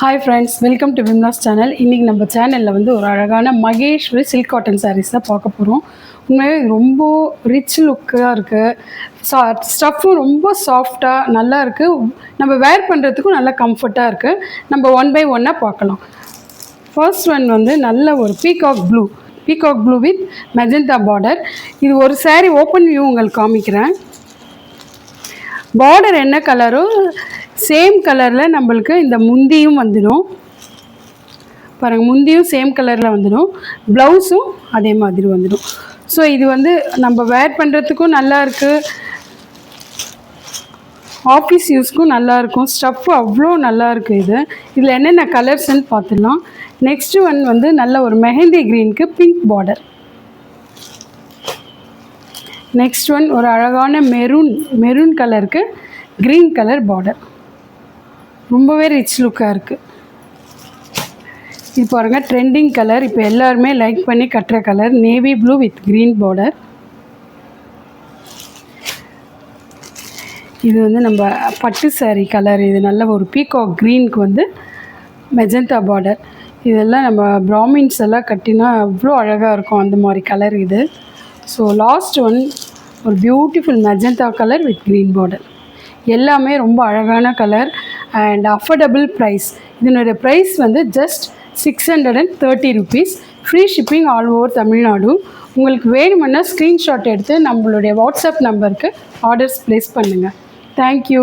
Hi friends, welcome to Vimla's channel. இன்னைக்கு நம்ம சேனல்ல வந்து ஒரு அழகான மகேஷ்வரி சில்க் காட்டன் sarees தான் பார்க்க போறோம். உண்மையாவே ரொம்ப ரிச் லுக்கா இருக்கு. ஸ்டஃப்பும் ரொம்ப சாஃப்ட்டா நல்லா இருக்கு. நம்ம வேர் பண்றதுக்கும் நல்ல கம்ஃபர்ட்டா இருக்கு. நம்ம ஒன் பை ஒன்னா பார்க்கலாம். ஃபர்ஸ்ட் ஒன் வந்து நல்ல ஒரு peacock blue with magenta border. இது ஒரு saree ஓப்பன் வியூ உங்களுக்கு காமிக்கிறேன். பார்டர் என்ன கலரோ சேம் கலரில் நம்மளுக்கு இந்த முந்தியும் வந்துடும். பாருங்கள், முந்தியும் சேம் கலரில் வந்துடும், ப்ளவுஸும் அதே மாதிரி வந்துடும். ஸோ இது வந்து நம்ம வேர் பண்ணுறதுக்கும் நல்லாயிருக்கு, ஆஃபீஸ் யூஸ்க்கும் நல்லாயிருக்கும். ஸ்டஃப்பு அவ்வளோ நல்லாயிருக்கு. இதில் என்னென்ன கலர்ஸ்ன்னு பார்த்துடலாம். நெக்ஸ்ட்டு ஒன் வந்து நல்ல ஒரு மெஹந்தி க்ரீனுக்கு பிங்க் பார்டர். நெக்ஸ்ட் ஒன் ஒரு அழகான மெரூன் கலருக்கு க்ரீன் கலர் பார்டர். ரொம்பவே ரிச் லுக்காக இருக்குது. இது பாருங்கள், ட்ரெண்டிங் கலர், இப்போ எல்லாருமே லைக் பண்ணி கட்டுற colour, navy blue with green border. இது வந்து நம்ம பட்டு சாரீ கலர். இது நல்ல ஒரு பீகாக் க்ரீனுக்கு வந்து மெஜந்தா பார்டர். இதெல்லாம் நம்ம பிராமின்ஸ் எல்லாம் கட்டினா அவ்வளோ அழகாக இருக்கும், அந்த மாதிரி கலர் இது. ஸோ லாஸ்ட் ஒன் ஒரு beautiful magenta colour with green border. எல்லாமே ரொம்ப அழகான கலர் அண்ட் அஃபோர்டபுள் ப்ரைஸ். இதனுடைய ப்ரைஸ் வந்து just 630 rupees. Free shipping all over Tamil Nadu. உங்களுக்கு வேணுமென்னா ஸ்க்ரீன்ஷாட் எடுத்து நம்மளுடைய வாட்ஸ்அப் நம்பருக்கு ஆர்டர்ஸ் ப்ளேஸ் பண்ணுங்கள். தேங்க்யூ.